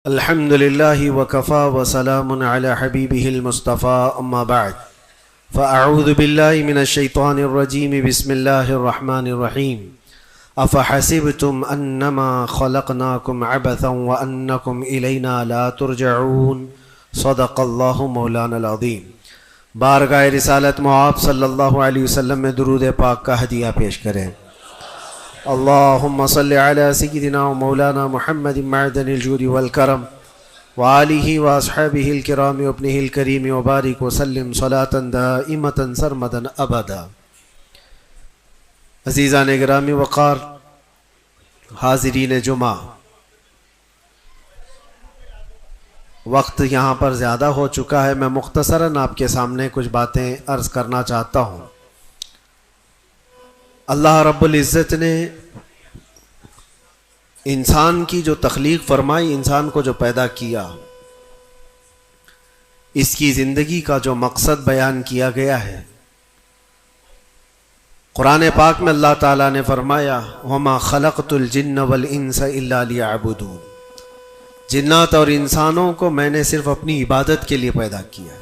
الحمد لله وكفى وسلام على حبيبه المصطفى أما بعد فأعوذ بالله من الشيطان الرجيم بسم الله الرحمن الرحيم أفحسبتم أنما خلقناكم عبثا وأنكم إلينا لا ترجعون صدق الله مولانا العظيم۔ بارگاہ رسالت معاب صلی اللہ علیہ وسلم میں درود پاک کا ہدیہ پیش کریں۔ اللہم صلی علی سیدنا و مولانا محمد معدن الجود والکرم وآلہ واصحابہ الکرام وابنہ الکریم وبارک وسلم صلاة دائمتا سرمدا ابدا۔ عزیزان گرامی وقار، حاضرین جمعہ، وقت یہاں پر زیادہ ہو چکا ہے، میں مختصراً آپ کے سامنے کچھ باتیں عرض کرنا چاہتا ہوں۔ اللہ رب العزت نے انسان کی جو تخلیق فرمائی، انسان کو جو پیدا کیا، اس کی زندگی کا جو مقصد بیان کیا گیا ہے، قرآن پاک میں اللہ تعالیٰ نے فرمایا وَمَا خَلَقْتُ الْجِنَّ وَالْإِنسَ إِلَّا لِيَعْبُدُونَ، جنات اور انسانوں کو میں نے صرف اپنی عبادت کے لیے پیدا کیا ہے۔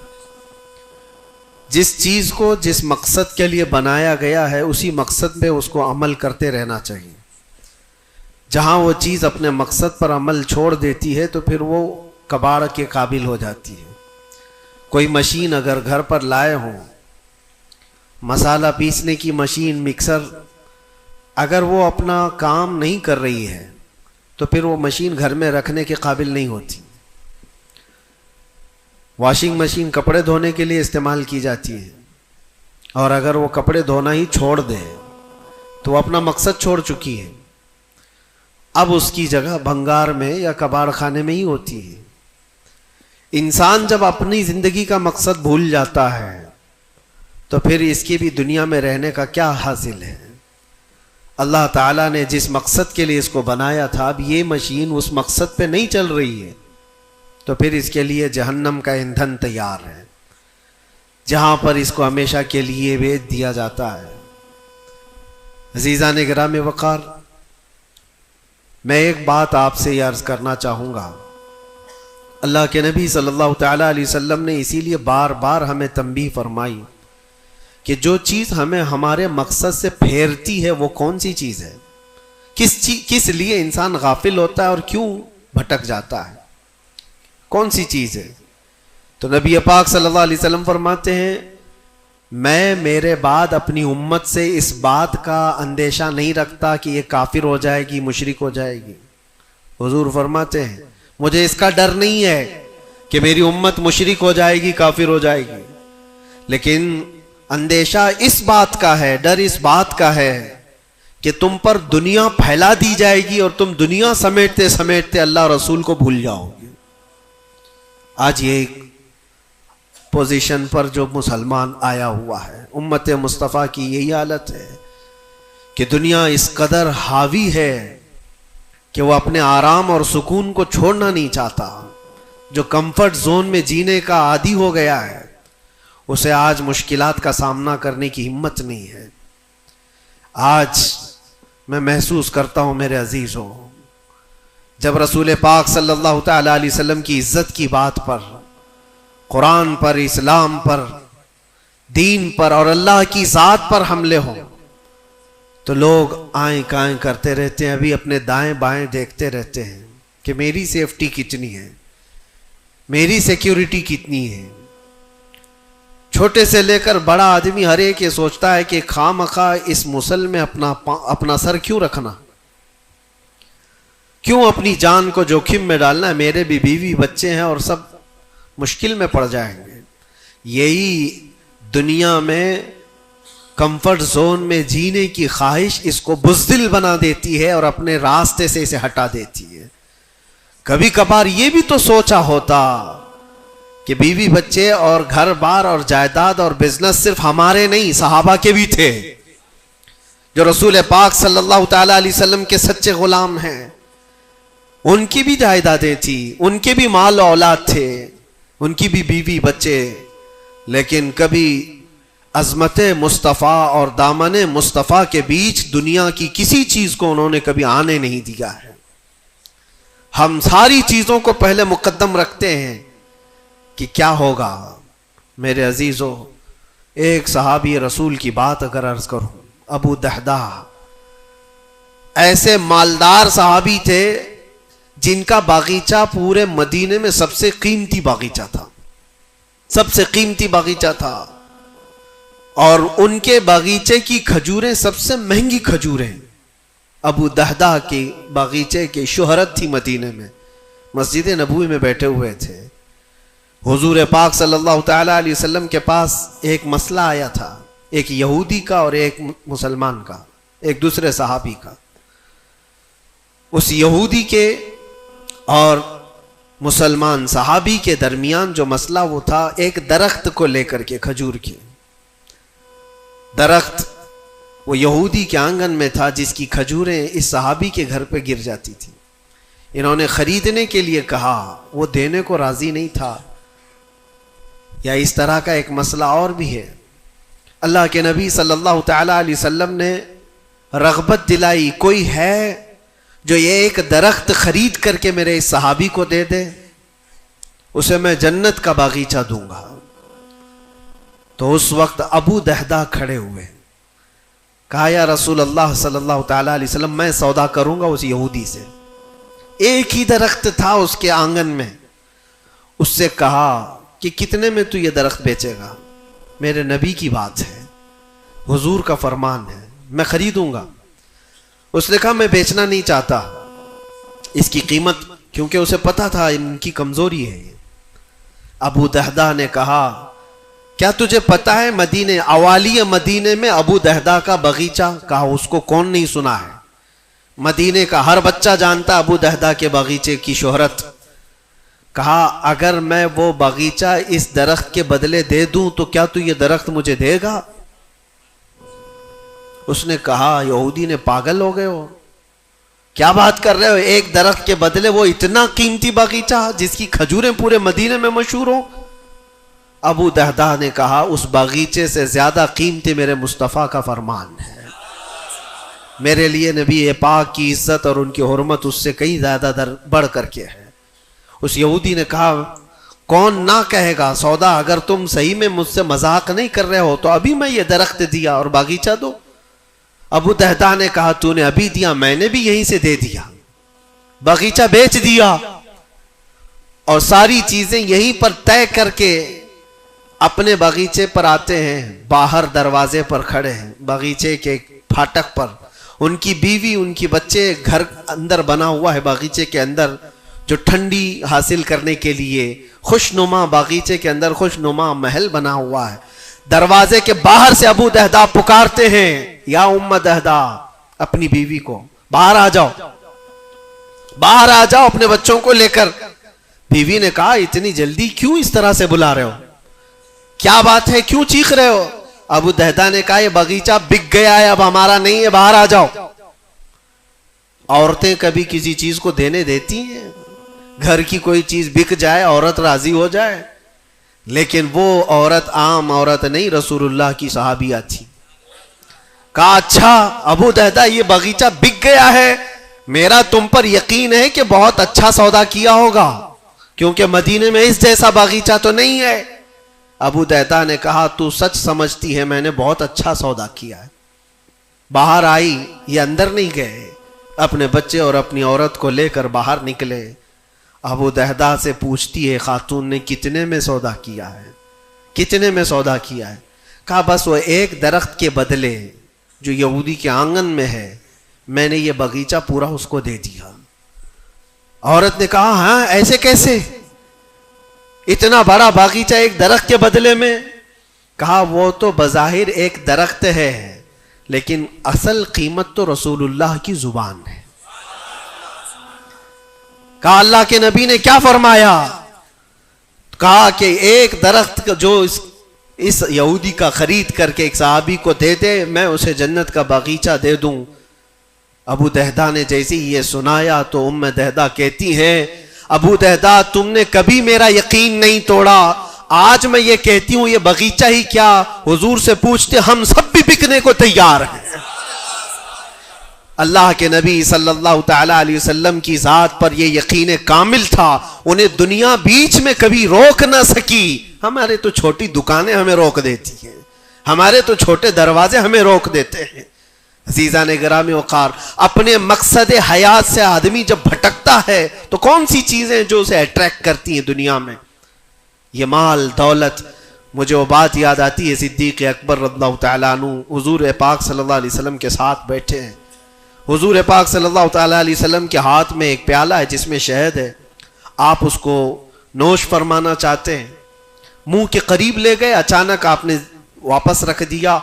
جس چیز کو جس مقصد کے لیے بنایا گیا ہے، اسی مقصد پہ اس کو عمل کرتے رہنا چاہیے۔ جہاں وہ چیز اپنے مقصد پر عمل چھوڑ دیتی ہے تو پھر وہ کباڑ کے قابل ہو جاتی ہے۔ کوئی مشین اگر گھر پر لائے ہوں، مسالہ پیسنے کی مشین، مکسر، اگر وہ اپنا کام نہیں کر رہی ہے تو پھر وہ مشین گھر میں رکھنے کے قابل نہیں ہوتی۔ واشنگ مشین کپڑے دھونے کے لیے استعمال کی جاتی ہے، اور اگر وہ کپڑے دھونا ہی چھوڑ دے تو وہ اپنا مقصد چھوڑ چکی ہے، اب اس کی جگہ بھنگار میں یا کباڑ خانے میں ہی ہوتی ہے۔ انسان جب اپنی زندگی کا مقصد بھول جاتا ہے تو پھر اس کی بھی دنیا میں رہنے کا کیا حاصل ہے؟ اللہ تعالیٰ نے جس مقصد کے لیے اس کو بنایا تھا، اب یہ مشین اس مقصد پہ نہیں چل رہی ہے تو پھر اس کے لیے جہنم کا ایندھن تیار ہے، جہاں پر اس کو ہمیشہ کے لیے بیچ دیا جاتا ہے۔ عزیزان گرامی وقار، میں ایک بات آپ سے یہ عرض کرنا چاہوں گا۔ اللہ کے نبی صلی اللہ تعالیٰ علیہ وسلم نے اسی لیے بار بار ہمیں تنبیہ فرمائی کہ جو چیز ہمیں ہمارے مقصد سے پھیرتی ہے وہ کون سی چیز ہے، کس لیے انسان غافل ہوتا ہے اور کیوں بھٹک جاتا ہے، کون سی چیز ہے؟ تو نبی پاک صلی اللہ علیہ وسلم فرماتے ہیں، میں میرے بعد اپنی امت سے اس بات کا اندیشہ نہیں رکھتا کہ یہ کافر ہو جائے گی، مشرک ہو جائے گی۔ حضور فرماتے ہیں مجھے اس کا ڈر نہیں ہے کہ میری امت مشرک ہو جائے گی، کافر ہو جائے گی، لیکن اندیشہ اس بات کا ہے، ڈر اس بات کا ہے کہ تم پر دنیا پھیلا دی جائے گی اور تم دنیا سمیٹتے سمیٹتے اللہ رسول کو بھول جاؤ گے۔ آج یہ پوزیشن پر جو مسلمان آیا ہوا ہے، امت مصطفیٰ کی یہی حالت ہے کہ دنیا اس قدر حاوی ہے کہ وہ اپنے آرام اور سکون کو چھوڑنا نہیں چاہتا۔ جو کمفرٹ زون میں جینے کا عادی ہو گیا ہے، اسے آج مشکلات کا سامنا کرنے کی ہمت نہیں ہے۔ آج میں محسوس کرتا ہوں میرے عزیزوں، جب رسول پاک صلی اللہ تعالیٰ علیہ وسلم کی عزت کی بات پر، قرآن پر، اسلام پر، دین پر اور اللہ کی ذات پر حملے ہوں تو لوگ آئیں کائیں کرتے رہتے ہیں، ابھی اپنے دائیں بائیں دیکھتے رہتے ہیں کہ میری سیفٹی کتنی ہے، میری سیکیورٹی کتنی ہے۔ چھوٹے سے لے کر بڑا آدمی ہر ایک یہ سوچتا ہے کہ خواہ مخواہ اس مسل میں اپنا سر کیوں رکھنا، کیوں اپنی جان کو جوخم میں ڈالنا ہے، میرے بھی بیوی بچے ہیں اور سب مشکل میں پڑ جائیں گے۔ یہی دنیا میں کمفرٹ زون میں جینے کی خواہش اس کو بزدل بنا دیتی ہے اور اپنے راستے سے اسے ہٹا دیتی ہے۔ کبھی کبھار یہ بھی تو سوچا ہوتا کہ بیوی بچے اور گھر بار اور جائیداد اور بزنس صرف ہمارے نہیں، صحابہ کے بھی تھے، جو رسول پاک صلی اللہ تعالیٰ علیہ وسلم کے سچے غلام ہیں۔ ان کی بھی جائیدادیں تھیں، ان کے بھی مال و اولاد تھے، ان کی بھی بیوی بچے، لیکن کبھی عظمت مصطفیٰ اور دامن مصطفیٰ کے بیچ دنیا کی کسی چیز کو انہوں نے کبھی آنے نہیں دیا ہے۔ ہم ساری چیزوں کو پہلے مقدم رکھتے ہیں کہ کیا ہوگا. میرے عزیزو، ایک صحابی رسول کی بات اگر عرض کروں، ابو دہدہ، ایسے مالدار صحابی تھے جن کا باغیچہ پورے مدینے میں سب سے قیمتی باغیچہ تھا، سب سے قیمتی باغیچہ تھا، اور ان کے باغیچے کی کھجوریں سب سے مہنگی کھجوریں. ابو دہدہ کے باغیچے کی شہرت تھی مدینے میں. مسجد نبوی میں بیٹھے ہوئے تھے، حضور پاک صلی اللہ تعالی علیہ وسلم کے پاس ایک مسئلہ آیا تھا، ایک یہودی کا اور ایک مسلمان کا، ایک دوسرے صحابی کا. اس یہودی کے اور مسلمان صحابی کے درمیان جو مسئلہ وہ تھا ایک درخت کو لے کر کے، کھجور کی درخت وہ یہودی کے آنگن میں تھا جس کی کھجوریں اس صحابی کے گھر پہ گر جاتی تھی. انہوں نے خریدنے کے لیے کہا، وہ دینے کو راضی نہیں تھا. یا اس طرح کا ایک مسئلہ اور بھی ہے. اللہ کے نبی صلی اللہ تعالی علیہ وسلم نے رغبت دلائی، کوئی ہے جو یہ ایک درخت خرید کر کے میرے اس صحابی کو دے دے، اسے میں جنت کا باغیچہ دوں گا. تو اس وقت ابو دہدہ کھڑے ہوئے، کہا یا رسول اللہ صلی اللہ تعالی علیہ وسلم، میں سودا کروں گا اس یہودی سے. ایک ہی درخت تھا اس کے آنگن میں. اس سے کہا کہ کتنے میں تو یہ درخت بیچے گا؟ میرے نبی کی بات ہے، حضور کا فرمان ہے، میں خریدوں گا. اس نے کہا میں بیچنا نہیں چاہتا اس کی قیمت، کیونکہ اسے پتا تھا ان کی کمزوری ہے. ابو دہدہ نے کہا کیا تجھے پتا ہے مدینے، اوالی مدینے میں ابو دہدہ کا باغیچہ؟ کہا اس کو کون نہیں سنا ہے، مدینے کا ہر بچہ جانتا ابو دہدہ کے باغیچے کی شہرت. کہا اگر میں وہ باغیچہ اس درخت کے بدلے دے دوں تو کیا تو یہ درخت مجھے دے گا؟ اس نے کہا یہودی نے پاگل ہو گئے ہو، کیا بات کر رہے ہو، ایک درخت کے بدلے وہ اتنا قیمتی باغیچہ جس کی کھجوریں پورے مدینے میں مشہور ہوں. ابو دہدہ نے کہا اس باغیچے سے زیادہ قیمتی میرے مصطفیٰ کا فرمان ہے، میرے لیے نبی پاک کی عزت اور ان کی حرمت اس سے کئی زیادہ بڑھ کر کے ہے. اس یہودی نے کہا کون نہ کہے گا سودا، اگر تم صحیح میں مجھ سے مذاق نہیں کر رہے ہو تو ابھی میں یہ درخت دیا اور باغیچہ دو. ابو دہدہ نے کہا تو نے ابھی دیا، میں نے بھی یہیں سے دے دیا، باغیچہ بیچ دیا اور ساری چیزیں یہیں پر طے کر کے اپنے باغیچے پر آتے ہیں. باہر دروازے پر کھڑے ہیں باغیچے کے پھاٹک پر، ان کی بیوی ان کی بچے، گھر اندر بنا ہوا ہے باغیچے کے اندر جو ٹھنڈی حاصل کرنے کے لیے خوشنما، باغیچے کے اندر خوشنما محل بنا ہوا ہے. دروازے کے باہر سے ابو دہدہ پکارتے ہیں یا ام دہدہ، اپنی بیوی کو باہر آ جاؤ، باہر آ جاؤ اپنے بچوں کو لے کر. بیوی نے کہا اتنی جلدی کیوں اس طرح سے بلا رہے ہو، کیا بات ہے، کیوں چیخ رہے ہو؟ ابو دہدہ نے کہا یہ باغیچہ بک گیا ہے، اب ہمارا نہیں ہے، باہر آ جاؤ. عورتیں کبھی کسی چیز کو دینے دیتی ہیں؟ گھر کی کوئی چیز بک جائے عورت راضی ہو جائے، لیکن وہ عورت عام عورت نہیں، رسول اللہ کی صحابیہ تھی. کہا اچھا ابو دہدہ یہ باغیچہ بک گیا ہے، میرا تم پر یقین ہے کہ بہت اچھا سودا کیا ہوگا، کیونکہ مدینے میں اس جیسا باغیچہ تو نہیں ہے. ابو دہدہ نے کہا تو سچ سمجھتی ہے میں نے بہت اچھا سودا کیا ہے. باہر آئی، یہ اندر نہیں گئے، اپنے بچے اور اپنی عورت کو لے کر باہر نکلے. ابو دہدہ سے پوچھتی ہے خاتون نے کتنے میں سودا کیا ہے، کتنے میں سودا کیا ہے؟ کہا بس وہ ایک درخت کے بدلے جو یہودی کے آنگن میں ہے میں نے یہ باغیچہ پورا اس کو دے دیا. عورت نے کہا ہاں ایسے کیسے، اتنا بڑا باغیچہ ایک درخت کے بدلے میں؟ کہا وہ تو بظاہر ایک درخت ہے لیکن اصل قیمت تو رسول اللہ کی زبان ہے. کہا اللہ کے نبی نے کیا فرمایا؟ کہا کہ ایک درخت جو اس یہودی کا خرید کر کے ایک صحابی کو دے دے میں اسے جنت کا باغیچہ دے دوں. ابو دہدہ نے جیسے ہی یہ سنایا تو ام دہدہ کہتی ہیں ابو دہدہ تم نے کبھی میرا یقین نہیں توڑا، آج میں یہ کہتی ہوں یہ باغیچہ ہی کیا، حضور سے پوچھتے ہم سب بھی بکنے کو تیار ہیں. اللہ کے نبی صلی اللہ تعالی علیہ وسلم کی ذات پر یہ یقین کامل تھا، انہیں دنیا بیچ میں کبھی روک نہ سکی۔ ہمارے تو چھوٹی دکانیں ہمیں روک دیتی ہیں، ہمارے تو چھوٹے دروازے ہمیں روک دیتے ہیں۔ عزیزان گرامی وقار، اپنے مقصد حیات سے آدمی جب بھٹکتا ہے تو کون سی چیزیں جو اسے اٹریکٹ کرتی ہیں دنیا میں؟ یہ مال دولت۔ مجھے وہ بات یاد آتی ہے، صدیق اکبر رضی اللہ تعالیٰ عنہ حضور پاک صلی اللہ علیہ وسلم کے ساتھ بیٹھے ہیں، حضور پاک صلی اللہ تعالیٰ علیہ وسلم کے ہاتھ میں ایک پیالہ ہے جس میں شہد ہے، آپ اس کو نوش فرمانا چاہتے ہیں، منہ کے قریب لے گئے، اچانک آپ نے واپس رکھ دیا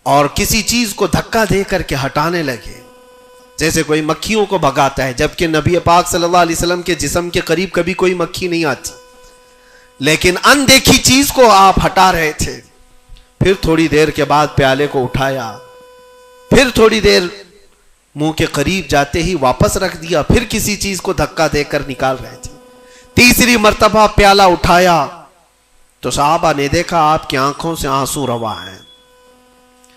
اور کسی چیز کو دھکا دے کر کے ہٹانے لگے، جیسے کوئی مکھیوں کو بھگاتا ہے، جبکہ نبی پاک صلی اللہ علیہ وسلم کے جسم کے قریب کبھی کوئی مکھی نہیں آتی، لیکن اندیکھی چیز کو آپ ہٹا رہے تھے۔ پھر تھوڑی دیر کے بعد پیالے کو اٹھایا، پھر تھوڑی دیر منہ کے قریب جاتے ہی واپس رکھ دیا، پھر کسی چیز کو دھکا دے کر نکال رہے تھے۔ تیسری مرتبہ پیالہ اٹھایا تو صحابہ نے دیکھا آپ کی آنکھوں سے آنسو روا ہیں،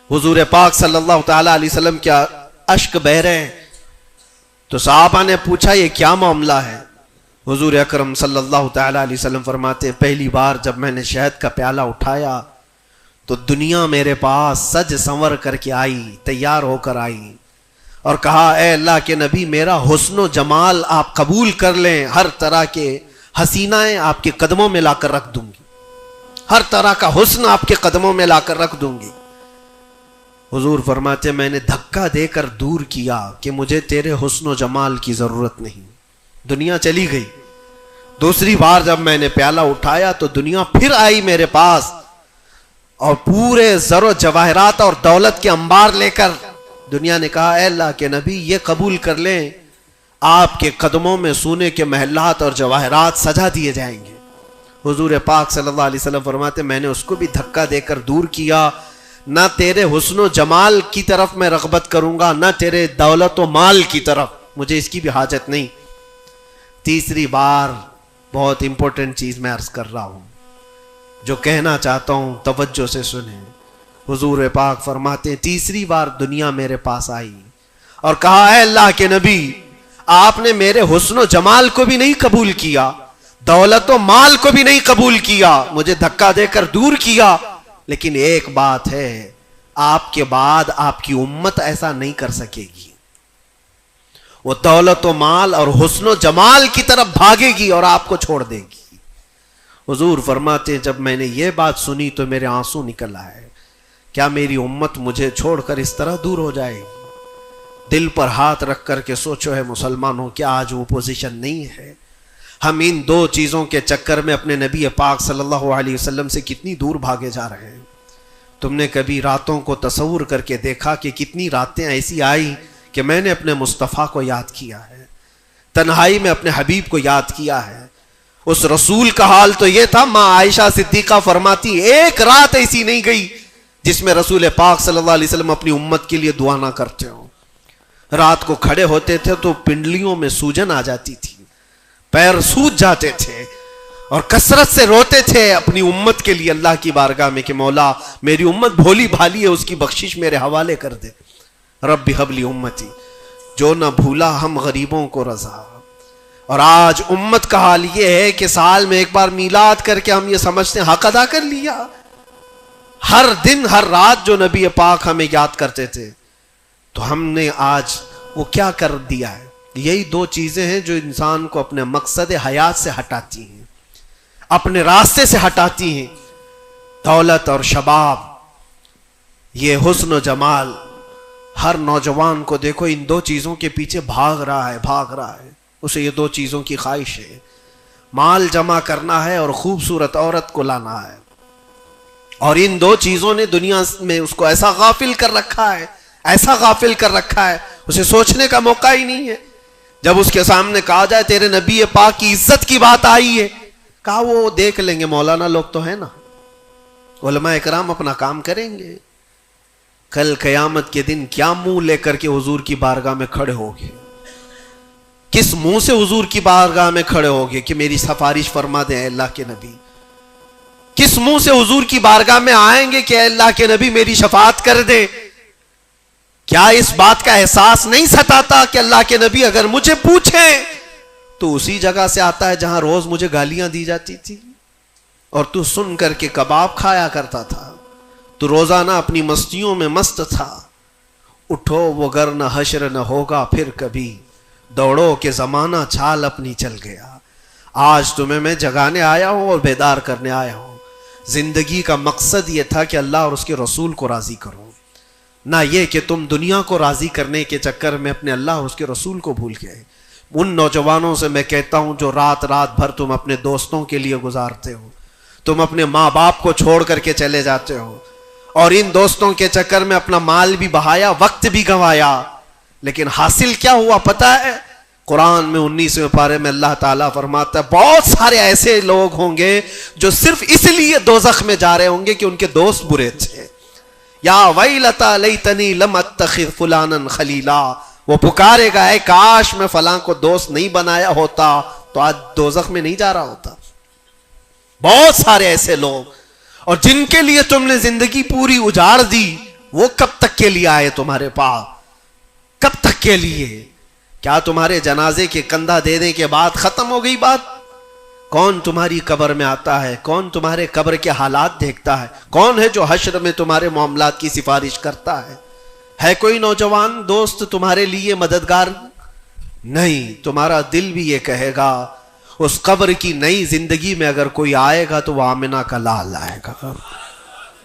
حضور پاک صلی اللہ تعالی علیہ وسلم کیا اشک بہ رہے ہیں۔ تو صحابہ نے پوچھا یہ کیا معاملہ ہے؟ حضور اکرم صلی اللہ تعالی علیہ وسلم فرماتے پہلی بار جب میں نے شہد کا پیالہ اٹھایا تو دنیا میرے پاس سج سنور کر کے آئی، تیار ہو کر آئی، اور کہا اے اللہ کے نبی میرا حسن و جمال آپ قبول کر لیں، ہر طرح کے حسینائیں آپ کے قدموں میں لا کر رکھ دوں گی، ہر طرح کا حسن آپ کے قدموں میں لا کر رکھ دوں گی۔ حضور فرماتے میں نے دھکا دے کر دور کیا کہ مجھے تیرے حسن و جمال کی ضرورت نہیں، دنیا چلی گئی۔ دوسری بار جب میں نے پیالہ اٹھایا تو دنیا پھر آئی میرے پاس اور پورے زر و جواہرات اور دولت کے انبار لے کر۔ دنیا نے کہا اے اللہ کے نبی یہ قبول کر لیں، آپ کے قدموں میں سونے کے محلات اور جواہرات سجا دیے جائیں گے۔ حضور پاک صلی اللہ علیہ وسلم فرماتے میں نے اس کو بھی دھکا دے کر دور کیا، نہ تیرے حسن و جمال کی طرف میں رغبت کروں گا، نہ تیرے دولت و مال کی طرف، مجھے اس کی بھی حاجت نہیں۔ تیسری بار بہت امپورٹنٹ چیز میں عرض کر رہا ہوں، جو کہنا چاہتا ہوں توجہ سے سنیں۔ حضور پاک فرماتے تیسری بار دنیا میرے پاس آئی اور کہا اے اللہ کے نبی آپ نے میرے حسن و جمال کو بھی نہیں قبول کیا، دولت و مال کو بھی نہیں قبول کیا، مجھے دھکا دے کر دور کیا، لیکن ایک بات ہے آپ کے بعد آپ کی امت ایسا نہیں کر سکے گی، وہ دولت و مال اور حسن و جمال کی طرف بھاگے گی اور آپ کو چھوڑ دے گی۔ حضور فرماتے جب میں نے یہ بات سنی تو میرے آنسو نکل آئے، کیا میری امت مجھے چھوڑ کر اس طرح دور ہو جائے گی؟ دل پر ہاتھ رکھ کر کے سوچو ہے مسلمانوں، کیا آج وہ پوزیشن نہیں ہے؟ ہم ان دو چیزوں کے چکر میں اپنے نبی پاک صلی اللہ علیہ وسلم سے کتنی دور بھاگے جا رہے ہیں۔ تم نے کبھی راتوں کو تصور کر کے دیکھا کہ کتنی راتیں ایسی آئی کہ میں نے اپنے مصطفیٰ کو یاد کیا ہے، تنہائی میں اپنے حبیب کو یاد کیا ہے؟ اس رسول کا حال تو یہ تھا، ماں عائشہ صدیقہ فرماتی ایک رات ایسی نہیں گئی جس میں رسول پاک صلی اللہ علیہ وسلم اپنی امت کے لیے دعا نہ کرتے ہوں۔ رات کو کھڑے ہوتے تھے تو پنڈلیوں میں سوجن آ جاتی تھی، پیر سوج جاتے تھے اور کثرت سے روتے تھے اپنی امت کے لیے اللہ کی بارگاہ میں کہ مولا میری امت بھولی بھالی ہے، اس کی بخشش میرے حوالے کر دے، رب حب لی امتی، جو نہ بھولا ہم غریبوں کو رضا۔ اور آج امت کا حال یہ ہے کہ سال میں ایک بار میلاد کر کے ہم یہ سمجھتے ہیں حق ادا کر لیا۔ ہر دن ہر رات جو نبی پاک ہمیں یاد کرتے تھے تو ہم نے آج وہ کیا کر دیا ہے؟ یہی دو چیزیں ہیں جو انسان کو اپنے مقصد حیات سے ہٹاتی ہیں، اپنے راستے سے ہٹاتی ہیں، دولت اور شباب، یہ حسن و جمال۔ ہر نوجوان کو دیکھو ان دو چیزوں کے پیچھے بھاگ رہا ہے، اسے یہ دو چیزوں کی خواہش ہے، مال جمع کرنا ہے اور خوبصورت عورت کو لانا ہے، اور ان دو چیزوں نے دنیا میں اس کو ایسا غافل کر رکھا ہے، اسے سوچنے کا موقع ہی نہیں ہے۔ جب اس کے سامنے کہا جائے تیرے نبی پاک کی عزت کی بات آئی ہے، کہا وہ دیکھ لیں گے، مولانا لوگ تو ہیں نا، علماء اکرام اپنا کام کریں گے، کل قیامت کے دن کیا منہ لے کر کے حضور کی بارگاہ میں کھڑے ہوگے؟ کس منہ سے حضور کی بارگاہ میں کھڑے ہوگے کہ میری سفارش فرما دیں اے اللہ کے نبی؟ کس منہ سے حضور کی بارگاہ میں آئیں گے کہ اے اللہ کے نبی میری شفاعت کر دے؟ کیا اس بات کا احساس نہیں ستاتا کہ اللہ کے نبی اگر مجھے پوچھیں تو اسی جگہ سے آتا ہے جہاں روز مجھے گالیاں دی جاتی تھی، اور تو سن کر کے کباب کھایا کرتا تھا، تو روزانہ اپنی مستیوں میں مست تھا. اٹھو وہ گر نہ حشر نہ ہوگا پھر کبھی، دوڑو کہ زمانہ چھال اپنی چل گیا. آج تمہیں میں جگانے آیا ہوں اور بیدار کرنے آیا ہوں. زندگی کا مقصد یہ تھا کہ اللہ اور اس کے رسول کو راضی کرو، نہ یہ کہ تم دنیا کو راضی کرنے کے چکر میں اپنے اللہ اور اس کے رسول کو بھول گئے. ان نوجوانوں سے میں کہتا ہوں جو رات رات بھر تم اپنے دوستوں کے لیے گزارتے ہو، تم اپنے ماں باپ کو چھوڑ کر کے چلے جاتے ہو، اور ان دوستوں کے چکر میں اپنا مال بھی بہایا، وقت بھی گنوایا، لیکن حاصل کیا ہوا پتہ ہے؟ قرآن میں 19ویں پارے میں اللہ تعالیٰ فرماتا ہے بہت سارے ایسے لوگ ہوں گے جو صرف اس لیے دوزخ میں جا رہے ہوں گے کہ ان کے دوست برے تھے. یا ویلتا لیتنی لم اتخذ فلانا خلیلا، وہ پکارے گا اے کاش میں فلاں کو دوست نہیں بنایا ہوتا تو آج دوزخ میں نہیں جا رہا ہوتا. بہت سارے ایسے لوگ، اور جن کے لیے تم نے زندگی پوری اجاڑ دی، وہ کب تک کے لیے آئے تمہارے پاس؟ کب تک کے لیے؟ کیا تمہارے جنازے کے کندھا دینے کے بعد ختم ہو گئی بات؟ کون تمہاری قبر میں آتا ہے؟ کون تمہارے قبر کے حالات دیکھتا ہے؟ کون ہے جو حشر میں تمہارے معاملات کی سفارش کرتا ہے؟ ہے کوئی نوجوان دوست تمہارے لیے مددگار؟ نہیں. تمہارا دل بھی یہ کہے گا اس قبر کی نئی زندگی میں اگر کوئی آئے گا تو وہ آمنہ کا لال آئے گا.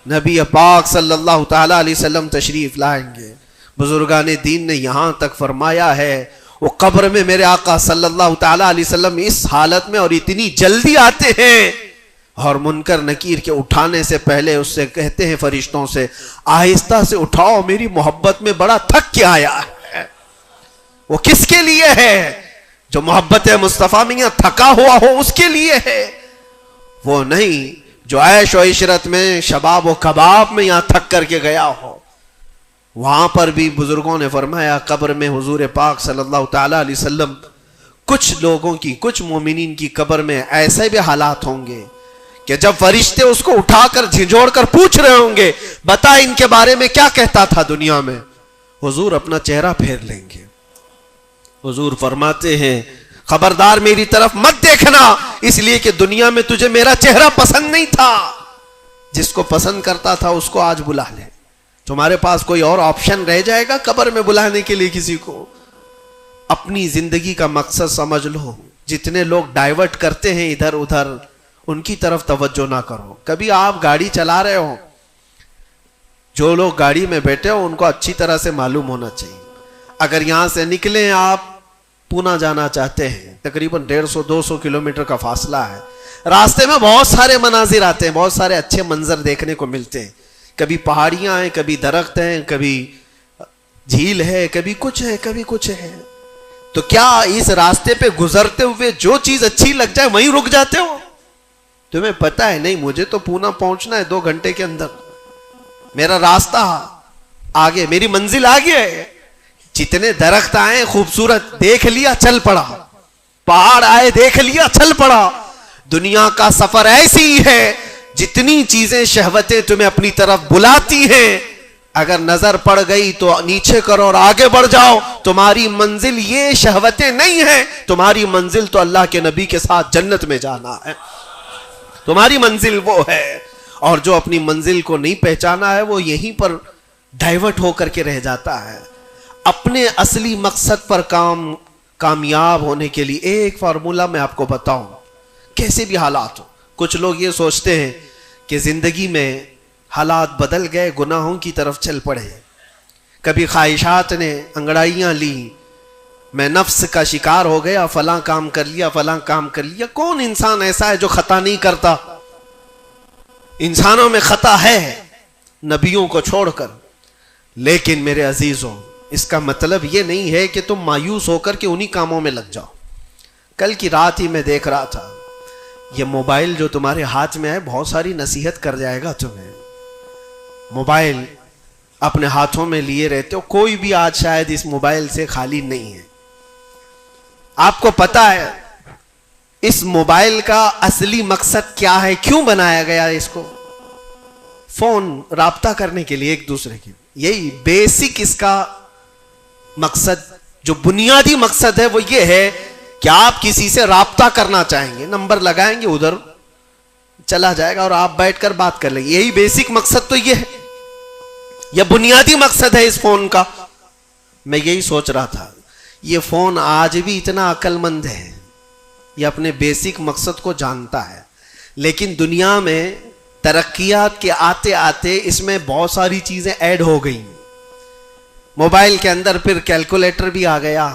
نبی پاک صلی اللہ تعالی علیہ وسلم تشریف لائیں گے. بزرگان دین نے یہاں تک فرمایا ہے وہ قبر میں میرے آقا صلی اللہ تعالی علیہ وسلم اس حالت میں اور اتنی جلدی آتے ہیں، اور منکر نکیر کے اٹھانے سے پہلے اس سے کہتے ہیں فرشتوں سے آہستہ سے اٹھاؤ، میری محبت میں بڑا تھک کے آیا ہے. وہ کس کے لیے ہے؟ جو محبت مصطفیٰ میں یہاں تھکا ہوا ہو اس کے لیے ہے، وہ نہیں جو عیش و عشرت میں شباب و کباب میں یہاں تھک کر کے گیا ہو. وہاں پر بھی بزرگوں نے فرمایا قبر میں حضور پاک صلی اللہ تعالی علیہ وسلم کچھ لوگوں کی، کچھ مومنین کی قبر میں ایسے بھی حالات ہوں گے کہ جب فرشتے اس کو اٹھا کر جھنجھوڑ کر پوچھ رہے ہوں گے بتا ان کے بارے میں کیا کہتا تھا دنیا میں، حضور اپنا چہرہ پھیر لیں گے. حضور فرماتے ہیں خبردار میری طرف مت دیکھنا، اس لیے کہ دنیا میں تجھے میرا چہرہ پسند نہیں تھا. جس کو پسند کرتا تھا اس کو آج بلا لے. تمہارے پاس کوئی اور آپشن رہ جائے گا قبر میں بلانے کے لیے کسی کو؟ اپنی زندگی کا مقصد سمجھ لو. جتنے لوگ ڈائیورٹ کرتے ہیں ادھر ادھر ان کی طرف توجہ نہ کرو. کبھی آپ گاڑی چلا رہے ہو، جو لوگ گاڑی میں بیٹھے ہو ان کو اچھی طرح سے معلوم ہونا چاہیے. اگر یہاں سے نکلیں آپ پونا جانا چاہتے ہیں، تقریباً 150-200 کلومیٹر کا فاصلہ ہے، راستے میں بہت سارے مناظر آتے ہیں، بہت سارے اچھے منظر دیکھنے کو ملتے ہیں. کبھی پہاڑیاں ہیں، کبھی درخت ہیں، کبھی جھیل ہے، کبھی کچھ ہے، کبھی کچھ ہے. تو کیا اس راستے پہ گزرتے ہوئے جو چیز اچھی لگ جائے وہیں رک جاتے ہو؟ تمہیں پتا ہے نہیں مجھے تو پونا پہنچنا ہے 2 گھنٹے کے اندر، میرا راستہ آگے، میری منزل آگے ہے. جتنے درخت آئے خوبصورت دیکھ لیا چل پڑا، پہاڑ آئے دیکھ لیا چل پڑا. دنیا کا سفر ایسی ہی ہے، جتنی چیزیں شہوتیں تمہیں اپنی طرف بلاتی ہیں اگر نظر پڑ گئی تو نیچے کرو اور آگے بڑھ جاؤ. تمہاری منزل یہ شہوتیں نہیں ہیں، تمہاری منزل تو اللہ کے نبی کے ساتھ جنت میں جانا ہے. تمہاری منزل وہ ہے. اور جو اپنی منزل کو نہیں پہچانا ہے وہ یہیں پر ڈائیورٹ ہو کر کے رہ جاتا ہے. اپنے اصلی مقصد پر کامیاب ہونے کے لیے ایک فارمولہ میں آپ کو بتاؤں، کیسے بھی حالات ہو. کچھ لوگ یہ سوچتے ہیں کہ زندگی میں حالات بدل گئے، گناہوں کی طرف چل پڑے، کبھی خواہشات نے انگڑائیاں لی، میں نفس کا شکار ہو گیا، فلاں کام کر لیا، فلاں کام کر لیا. کون انسان ایسا ہے جو خطا نہیں کرتا؟ انسانوں میں خطا ہے نبیوں کو چھوڑ کر. لیکن میرے عزیزوں اس کا مطلب یہ نہیں ہے کہ تم مایوس ہو کر کے انہی کاموں میں لگ جاؤ. کل کی رات ہی میں دیکھ رہا تھا یہ موبائل جو تمہارے ہاتھ میں ہے بہت ساری نصیحت کر جائے گا تمہیں. موبائل اپنے ہاتھوں میں لیے رہتے ہو، کوئی بھی آج شاید اس موبائل سے خالی نہیں ہے. آپ کو پتا ہے اس موبائل کا اصلی مقصد کیا ہے؟ کیوں بنایا گیا اس کو؟ فون، رابطہ کرنے کے لیے ایک دوسرے کے. یہی بیسک اس کا مقصد جو بنیادی مقصد ہے وہ یہ ہے کہ آپ کسی سے رابطہ کرنا چاہیں گے، نمبر لگائیں گے، ادھر چلا جائے گا اور آپ بیٹھ کر بات کر لیں گے. یہی بیسک مقصد تو یہ ہے، یہ بنیادی مقصد ہے اس فون کا. میں یہی سوچ رہا تھا یہ فون آج بھی اتنا عقل مند ہے، یہ اپنے بیسک مقصد کو جانتا ہے، لیکن دنیا میں ترقیات کے آتے آتے اس میں بہت ساری چیزیں ایڈ ہو گئی. موبائل کے اندر پھر کیلکولیٹر بھی آ گیا،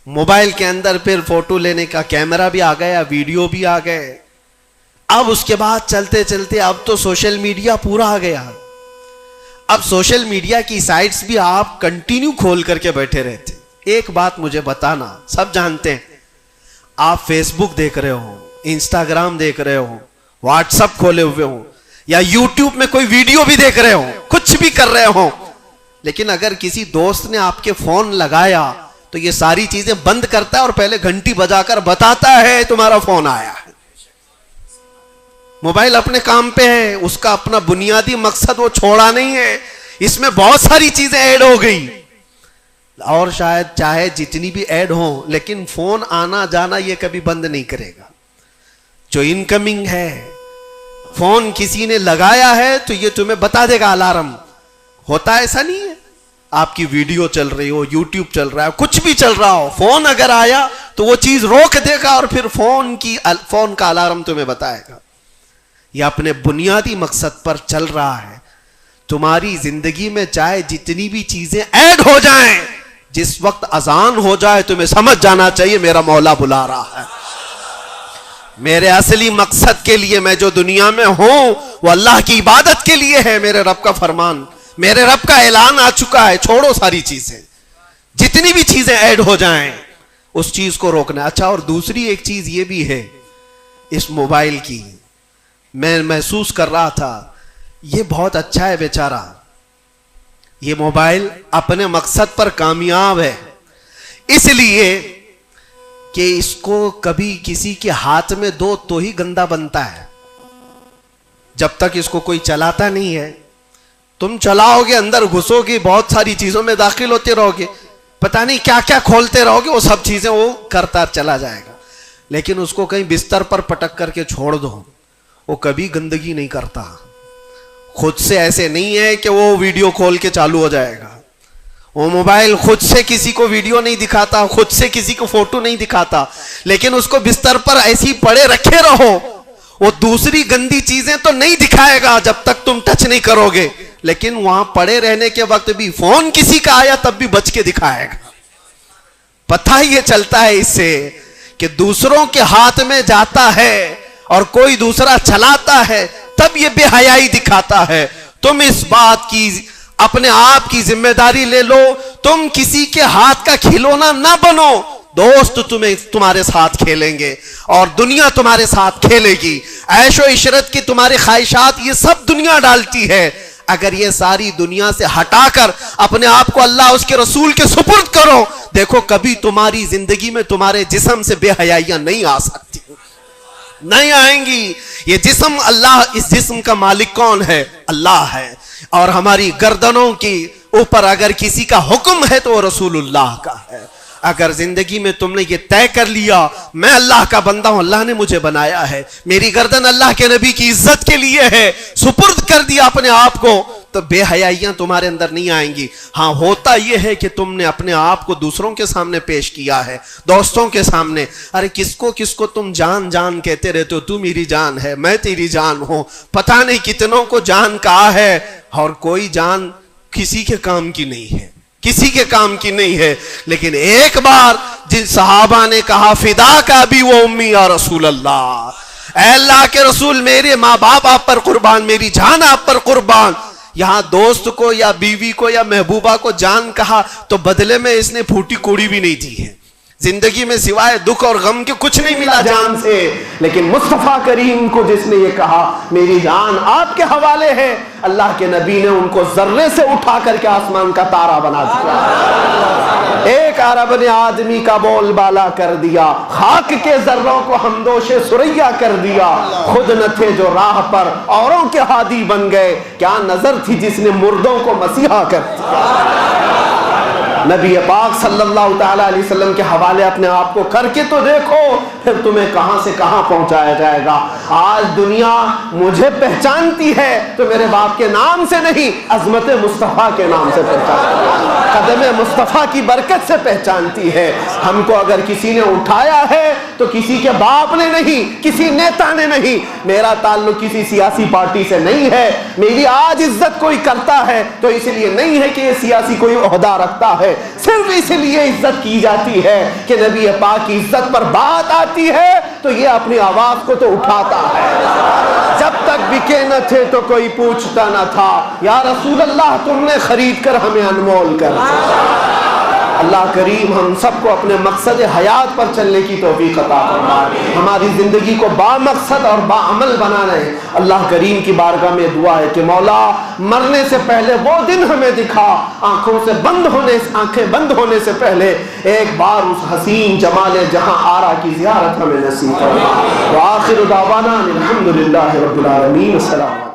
موبائل کے اندر پھر فوٹو لینے کا کیمرہ بھی آ گیا، ویڈیو بھی آ گئے. اب اس کے بعد چلتے چلتے اب تو سوشل میڈیا پورا آ گیا. اب سوشل میڈیا کی سائٹس بھی آپ کنٹینیو کھول کر کے بیٹھے رہتے. ایک بات مجھے بتانا، سب جانتے ہیں آپ فیس بک دیکھ رہے ہو، انسٹاگرام دیکھ رہے ہو، واٹس ایپ کھولے ہوئے ہو، یا یوٹیوب میں کوئی ویڈیو بھی دیکھ رہے ہو، کچھ بھی کر رہے ہو، لیکن اگر کسی دوست نے آپ کے فون لگایا تو یہ ساری چیزیں بند کرتا ہے اور پہلے گھنٹی بجا کر بتاتا ہے تمہارا فون آیا ہے. موبائل اپنے کام پہ ہے، اس کا اپنا بنیادی مقصد وہ چھوڑا نہیں ہے. اس میں بہت ساری چیزیں ایڈ ہو گئی، اور شاید چاہے جتنی بھی ایڈ ہوں، لیکن فون آنا جانا یہ کبھی بند نہیں کرے گا. جو انکمنگ ہے، فون کسی نے لگایا ہے تو یہ تمہیں بتا دے گا. الارم ہوتا ایسا نہیں ہے، آپ کی ویڈیو چل رہی ہو، یوٹیوب چل رہا ہے، کچھ بھی چل رہا ہو، فون اگر آیا تو وہ چیز روک دے گا اور پھر فون کا الارم تمہیں بتائے گا. یہ اپنے بنیادی مقصد پر چل رہا ہے. تمہاری زندگی میں چاہے جتنی بھی چیزیں ایڈ ہو جائیں، جس وقت اذان ہو جائے تمہیں سمجھ جانا چاہیے میرا مولا بلا رہا ہے. میرے اصلی مقصد کے لیے میں جو دنیا میں ہوں وہ اللہ کی عبادت کے لیے ہے. میرے رب کا فرمان، میرے رب کا اعلان آ چکا ہے، چھوڑو ساری چیزیں. جتنی بھی چیزیں ایڈ ہو جائیں اس چیز کو روکنا. اچھا، اور دوسری ایک چیز یہ بھی ہے اس موبائل کی، میں محسوس کر رہا تھا یہ بہت اچھا ہے بیچارہ، یہ موبائل اپنے مقصد پر کامیاب ہے، اس لیے کہ اس کو کبھی کسی کے ہاتھ میں دو تو ہی گندا بنتا ہے. جب تک اس کو کوئی چلاتا نہیں ہے، تم چلاؤ گے، اندر گھسو گے، بہت ساری چیزوں میں داخل ہوتے رہو گے، پتہ نہیں کیا کیا کھولتے رہو گے، وہ سب چیزیں وہ کرتا چلا جائے گا. لیکن اس کو کہیں بستر پر پٹک کر کے چھوڑ دو، وہ کبھی گندگی نہیں کرتا. خود سے ایسے نہیں ہے کہ وہ ویڈیو کھول کے چالو ہو جائے گا. وہ موبائل خود سے کسی کو ویڈیو نہیں دکھاتا، خود سے کسی کو فوٹو نہیں دکھاتا، لیکن اس کو بستر پر ایسی پڑے رکھے رہو، وہ دوسری گندی چیزیں تو نہیں دکھائے گا جب تک تم ٹچ نہیں کرو گے، لیکن وہاں پڑے رہنے کے وقت بھی فون کسی کا آیا تب بھی بچ کے دکھائے گا. پتہ یہ چلتا ہے اس سے کہ دوسروں کے ہاتھ میں جاتا ہے اور کوئی دوسرا چلاتا ہے تب یہ بے حیائی دکھاتا ہے. تم اس بات کی اپنے آپ کی ذمہ داری لے لو، تم کسی کے ہاتھ کا کھلونا نہ بنو. دوست تمہارے ساتھ کھیلیں گے اور دنیا تمہارے ساتھ کھیلے گی. عیش و عشرت کی تمہاری خواہشات یہ سب دنیا ڈالتی ہے. اگر یہ ساری دنیا سے ہٹا کر اپنے آپ کو اللہ اس کے رسول کے سپرد کرو، دیکھو کبھی تمہاری زندگی میں تمہارے جسم سے بے حیائیاں نہیں آ سکتی، نہیں آئیں گی. یہ جسم اللہ، اس جسم کا مالک کون ہے؟ اللہ ہے. اور ہماری گردنوں کی اوپر اگر کسی کا حکم ہے تو وہ رسول اللہ کا ہے. اگر زندگی میں تم نے یہ طے کر لیا میں اللہ کا بندہ ہوں، اللہ نے مجھے بنایا ہے، میری گردن اللہ کے نبی کی عزت کے لیے ہے، سپرد کر دیا اپنے آپ کو، تو بے حیائیاں تمہارے اندر نہیں آئیں گی. ہاں ہوتا یہ ہے کہ تم نے اپنے آپ کو دوسروں کے سامنے پیش کیا ہے، دوستوں کے سامنے. ارے کس کو تم جان جان کہتے رہتے ہو، تو میری جان ہے، میں تیری جان ہوں. پتہ نہیں کتنوں کو جان کہا ہے اور کوئی جان کسی کے کام کی نہیں ہے، کسی کے کام کی نہیں ہے. لیکن ایک بار جن صحابہ نے کہا فدا کا بھی وہ امی یا رسول اللہ، اے اللہ کے رسول میرے ماں باپ آپ پر قربان، میری جان آپ پر قربان. یہاں دوست کو یا بیوی کو یا محبوبہ کو جان کہا تو بدلے میں اس نے پھوٹی کوڑی بھی نہیں دی ہے. زندگی میں سوائے دکھ اور غم کے کچھ نہیں ملا جان سے. لیکن مصطفیٰ کریم کو جس نے یہ کہا میری جان آپ کے حوالے ہے، اللہ کے نبی نے ان کو ذرے سے اٹھا کر کے آسمان کا تارا بنا دیا. ایک عرب نے آدمی کا بول بالا کر دیا، خاک کے ذروں کو ہمدوش سریا کر دیا. خود نہ تھے جو راہ پر اوروں کے ہادی بن گئے، کیا نظر تھی جس نے مردوں کو مسیحا کر دیا. نبی پاک صلی اللہ تعالیٰ علیہ وسلم کے حوالے اپنے آپ کو کر کے تو دیکھو، پھر تمہیں کہاں سے کہاں پہنچایا جائے گا۔ آج دنیا مجھے پہچانتی ہے تو میرے باپ کے نام سے نہیں، عظمت مصطفیٰ کے نام سے پہچانتی ہے، قدم مصطفیٰ کی برکت سے پہچانتی ہے۔ ہم کو اگر کسی نے اٹھایا ہے تو کسی کے باپ نے نہیں، کسی نیتا نے نہیں، میرا تعلق کسی سیاسی پارٹی سے نہیں ہے۔ میری آج عزت کوئی کرتا ہے تو اس لیے نہیں ہے کہ یہ سیاسی کوئی عہدہ رکھتا ہے، صرف اس لیے عزت کی جاتی ہے کہ نبی پاک کی عزت پر بات آتی ہے تو یہ اپنی آواز کو تو اٹھاتا ہے۔ جب تک بکے نہ تھے تو کوئی پوچھتا نہ تھا، یا رسول اللہ تم نے خرید کر ہمیں انمول کر دیا۔ اللہ کریم ہم سب کو اپنے مقصد حیات پر چلنے کی توفیق عطا فرمائے، ہماری زندگی کو با مقصد اور با عمل بنانا ہے۔ اللہ کریم کی بارگاہ میں دعا ہے کہ مولا مرنے سے پہلے وہ دن ہمیں دکھا، آنکھیں بند ہونے سے پہلے ایک بار اس حسین جمال جہاں آرا کی زیارت ہمیں نصیب فرما۔ وآخر دعوانا الحمدللہ رب العالمین۔ السلام علیکم۔